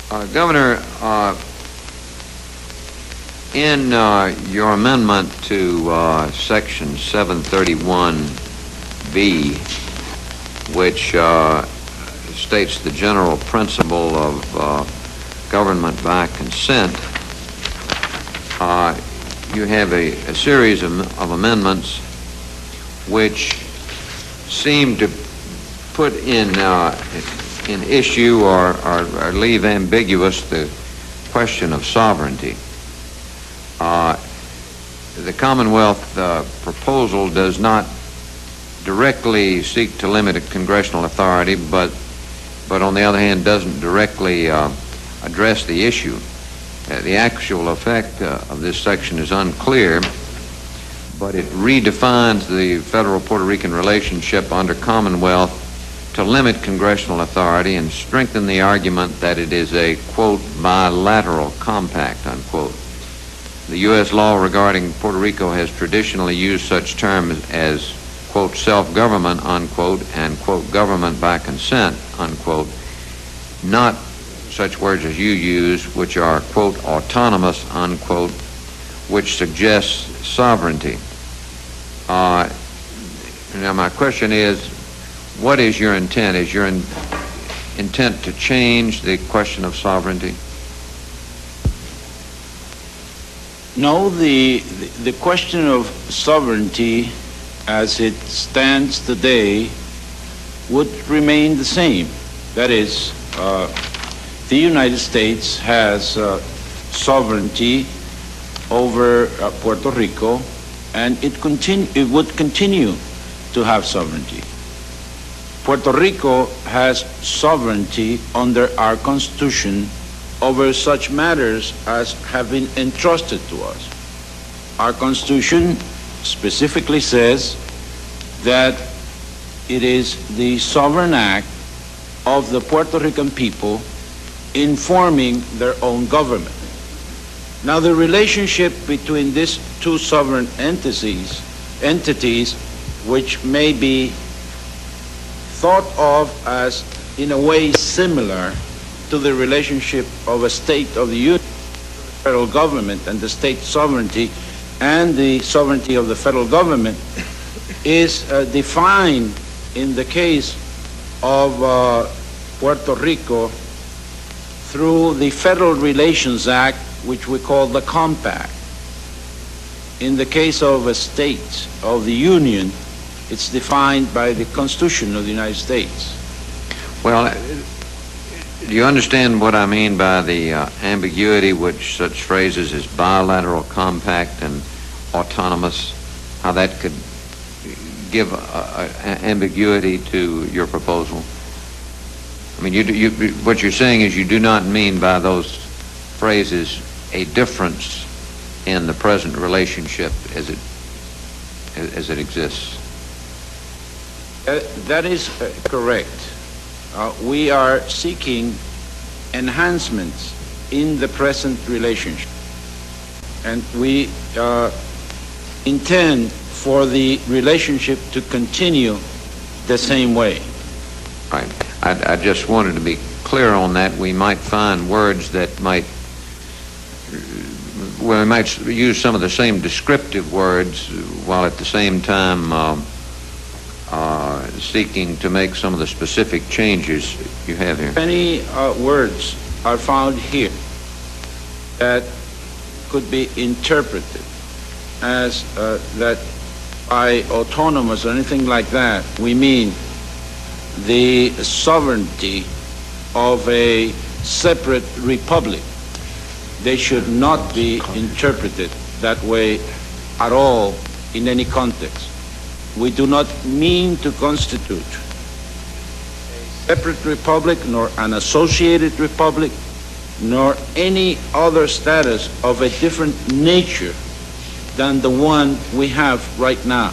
Governor, in your amendment to Section 731B, which states the general principle of government by consent, you have a series of amendments which seem to put in issue or leave ambiguous the question of sovereignty. The Commonwealth proposal does not directly seek to limit congressional authority, but on the other hand doesn't directly address the issue. The actual effect of this section is unclear, but it redefines the federal-Puerto Rican relationship under Commonwealth to limit congressional authority and strengthen the argument that it is a, quote, bilateral compact, unquote. The U.S. law regarding Puerto Rico has traditionally used such terms as, quote, self-government, unquote, and, quote, government by consent, unquote, not such words as you use, which are, quote, autonomous, unquote, which suggests sovereignty. Now my question is, what is your intent? Is your intent to change the question of sovereignty? No, the question of sovereignty as it stands today would remain the same. That is, the United States has sovereignty over Puerto Rico, and it would continue to have sovereignty. Puerto Rico has sovereignty under our Constitution over such matters as have been entrusted to us. Our Constitution specifically says that it is the sovereign act of the Puerto Rican people in forming their own government. Now, the relationship between these two sovereign entities, which may be thought of as in a way similar to the relationship of a state of the union, the federal government, and the state sovereignty and the sovereignty of the federal government, is defined in the case of Puerto Rico through the Federal Relations Act, which we call the Compact. In the case of a state of the Union, it's defined by the Constitution of the United States. Well, do you understand what I mean by the ambiguity which such phrases as bilateral compact and autonomous, how that could give ambiguity to your proposal? I mean, what you're saying is you do not mean by those phrases a difference in the present relationship as it exists. That is correct. We are seeking enhancements in the present relationship, and we intend for the relationship to continue the same way. Right. I just wanted to be clear on that. We might find words that might use some of the same descriptive words while at the same time seeking to make some of the specific changes you have here. Many words are found here that could be interpreted as that by autonomous or anything like that, we mean the sovereignty of a separate republic. They should not be interpreted that way at all in any context. We do not mean to constitute a separate republic, nor an associated republic, nor any other status of a different nature than the one we have right now.